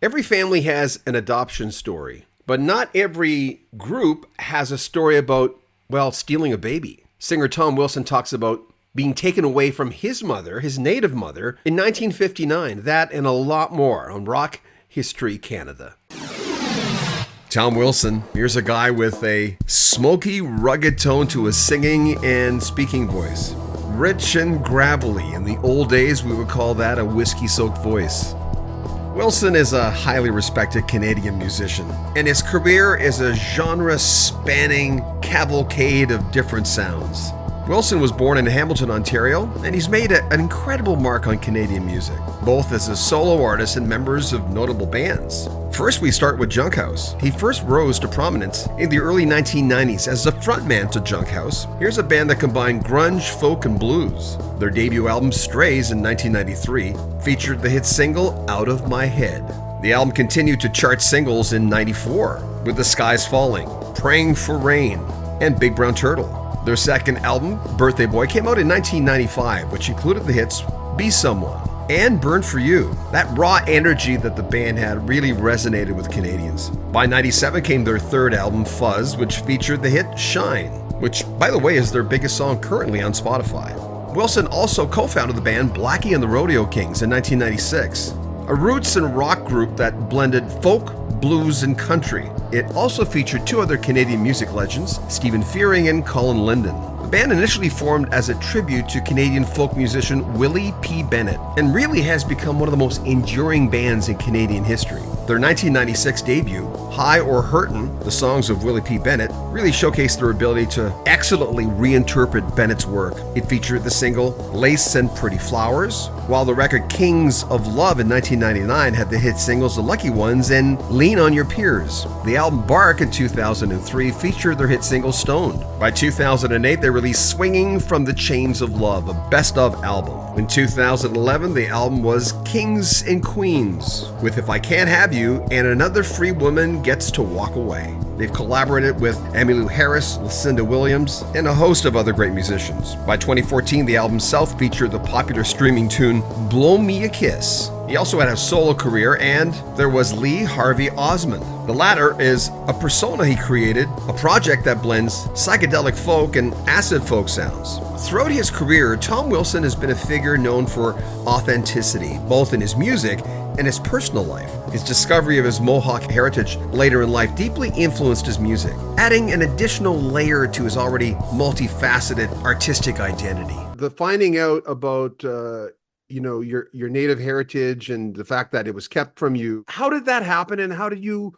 Every family has an adoption story, but not every group has a story about, well, stealing a baby. Singer Tom Wilson talks about being taken away from his mother, his native mother, in 1959. That and a lot more on Rock History Canada. Tom Wilson, here's a guy with a smoky, rugged tone to his singing and speaking voice. Rich and gravelly. In the old days, we would call that a whiskey-soaked voice. Wilson is a highly respected Canadian musician, and his career is a genre-spanning cavalcade of different sounds. Wilson was born in Hamilton, Ontario, and he's made an incredible mark on Canadian music, both as a solo artist and members of notable bands. First, we start with Junkhouse. He first rose to prominence in the early 1990s as the frontman to Junkhouse. Here's a band that combined grunge, folk, and blues. Their debut album, Strays, in 1993, featured the hit single, Out of My Head. The album continued to chart singles in 94, with The Skies Falling, Praying for Rain, and Big Brown Turtle. Their second album, Birthday Boy, came out in 1995, which included the hits Be Someone and Burn For You. That raw energy that the band had really resonated with Canadians. By 97 came their third album, Fuzz, which featured the hit Shine, which, by the way, is their biggest song currently on Spotify. Wilson also co-founded the band Blackie and the Rodeo Kings in 1996, a roots and rock group that blended folk, blues, and country. It also featured two other Canadian music legends, Stephen Fearing and Colin Linden. The band initially formed as a tribute to Canadian folk musician Willie P. Bennett, and really has become one of the most enduring bands in Canadian history. Their 1996 debut, High or Hurtin', the songs of Willie P. Bennett, really showcased their ability to excellently reinterpret Bennett's work. It featured the single Lace and Pretty Flowers, while the record Kings of Love in 1999 had the hit singles The Lucky Ones and Lean on Your Peers. The album Bark in 2003 featured their hit single Stoned. By 2008, they released Swinging from the Chains of Love, a best-of album. In 2011, the album was Kings and Queens, with If I Can't Have You and Another Free Woman Gets to Walk Away. They've collaborated with Emmylou Harris, Lucinda Williams, and a host of other great musicians. By 2014, the album Self featured the popular streaming tune Blow Me a Kiss. He also had a solo career, and there was Lee Harvey Osmond. The latter is a persona he created, a project that blends psychedelic folk and acid folk sounds. Throughout his career, Tom Wilson has been a figure known for authenticity, both in his music and his personal life. His discovery of his Mohawk heritage later in life deeply influenced his music, adding an additional layer to his already multifaceted artistic identity. The finding out about your native heritage and the fact that it was kept from you, how did that happen, and how did you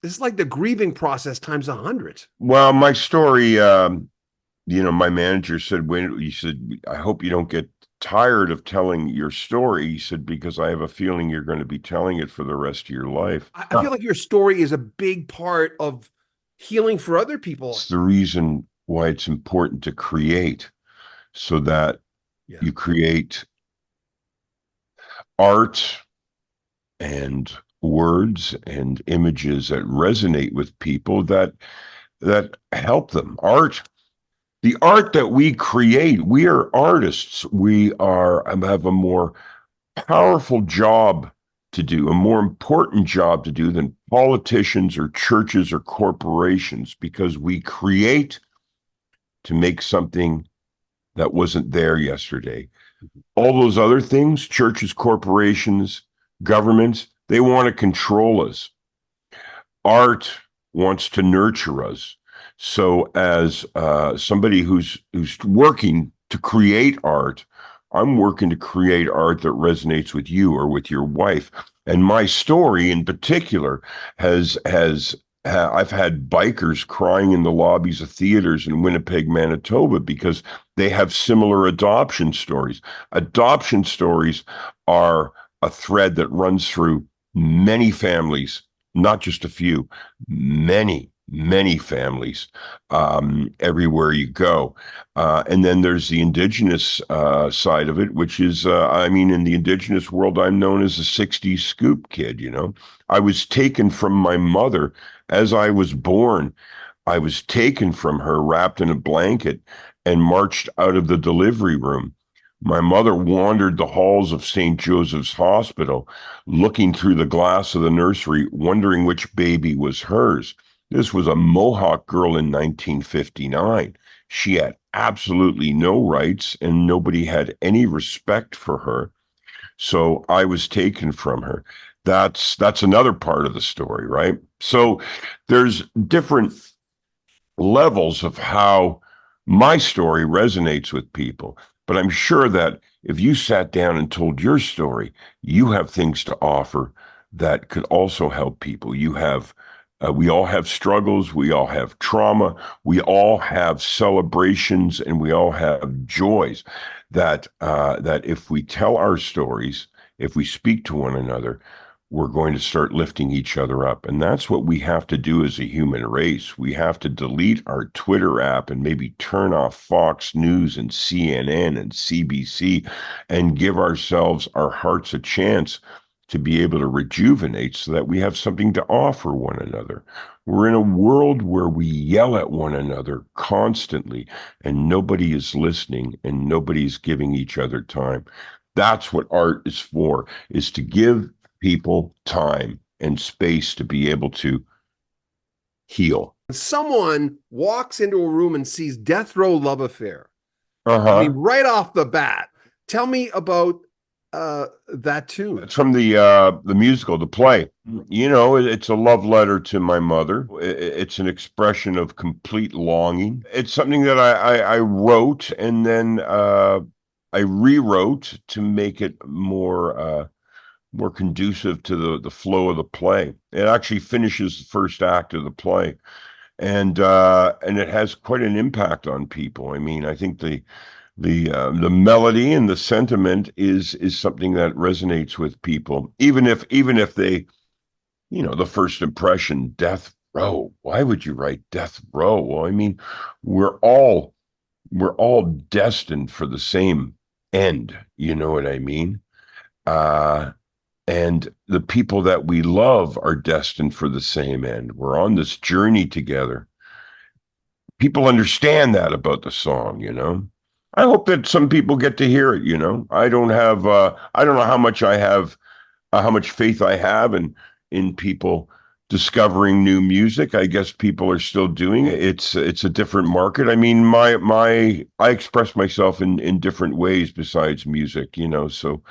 it's like the grieving process times 100. Well, my story, my manager said, he said, I hope you don't get tired of telling your story. He said, because I have a feeling you're going to be telling it for the rest of your life. I feel like your story is a big part of healing for other people. It's the reason why it's important to create, so that you create art and words and images that resonate with people, that help them. The art that we create, we are artists. We have a more powerful job to do, a more important job to do than politicians or churches or corporations, because we create to make something that wasn't there yesterday. All those other things, churches, corporations, governments, they want to control us. Art wants to nurture us. So as somebody who's working to create art, I'm working to create art that resonates with you or with your wife. And my story in particular I've had bikers crying in the lobbies of theaters in Winnipeg, Manitoba, because they have similar adoption stories. Adoption stories are a thread that runs through many families, not just a few, many families, everywhere you go. And then there's the Indigenous side of it, which is, in the Indigenous world, I'm known as a 60s scoop kid, I was taken from my mother as I was born. I was taken from her, wrapped in a blanket, and marched out of the delivery room My mother wandered the halls of St. Joseph's Hospital, looking through the glass of the nursery, wondering which baby was hers. This was a Mohawk girl in 1959. She had absolutely no rights, and nobody had any respect for her. So I was taken from her. That's another part of the story, right? So there's different levels of how my story resonates with people. But I'm sure that if you sat down and told your story, you have things to offer that could also help people. We all have struggles, we all have trauma, we all have celebrations, and we all have joys. That if we tell our stories, if we speak to one another, we're going to start lifting each other up. And that's what we have to do as a human race. We have to delete our Twitter app and maybe turn off Fox News and CNN and CBC and give ourselves, our hearts, a chance to be able to rejuvenate so that we have something to offer one another. We're in a world where we yell at one another constantly and nobody is listening and nobody's giving each other time. That's what art is for, is to give people time and space to be able to heal. Someone walks into a room and sees Death Row Love Affair. I mean, Uh-huh. right off the bat. Tell me about that tune. It's from the musical, the play. You know, it's a love letter to my mother. It's an expression of complete longing. It's something that I wrote and then I rewrote to make it more conducive to the flow of the play. It actually finishes the first act of the play, and it has quite an impact on people. I mean, I think the melody and the sentiment is something that resonates with people, even if they, the first impression, death row. Why would you write death row? Well, I mean, we're all we're all destined for the same end. You know what I mean? Uh, and the people that we love are destined for the same end. We're on this journey together. People understand that about the song. I hope that some people get to hear it. I don't know how much I have, how much faith I have in people discovering new music. I guess people are still doing it. It's a different market. I mean, I express myself in different ways besides music. So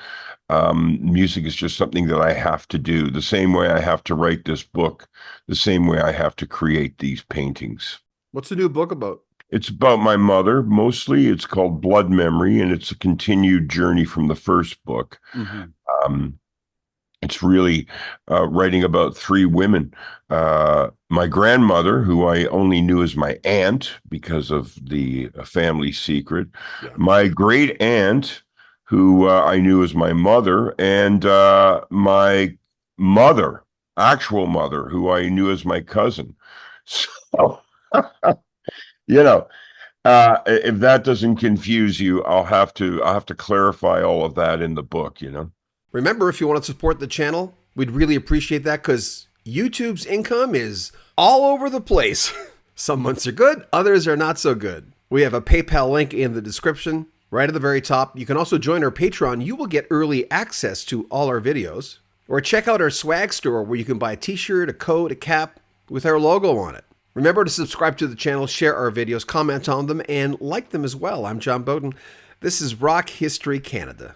music is just something that I have to do, the same way I have to write this book, the same way I have to create these paintings. What's the new book about? It's about my mother, mostly. It's called Blood Memory, and it's a continued journey from the first book. Mm-hmm. Um, it's really writing about three women. My grandmother, who I only knew as my aunt because of the family secret, Yeah. my great aunt, who I knew as my mother, and my mother, actual mother, who I knew as my cousin. So, you know, if that doesn't confuse you, I'll have to clarify all of that in the book. Remember, if you want to support the channel, we'd really appreciate that because YouTube's income is all over the place. Some months are good, others are not so good. We have a PayPal link in the description, right at the very top. You can also join our Patreon. You will get early access to all our videos. Or check out our swag store where you can buy a t-shirt, a coat, a cap with our logo on it. Remember to subscribe to the channel, share our videos, comment on them, and like them as well. I'm John Bowden. This is Rock History Canada.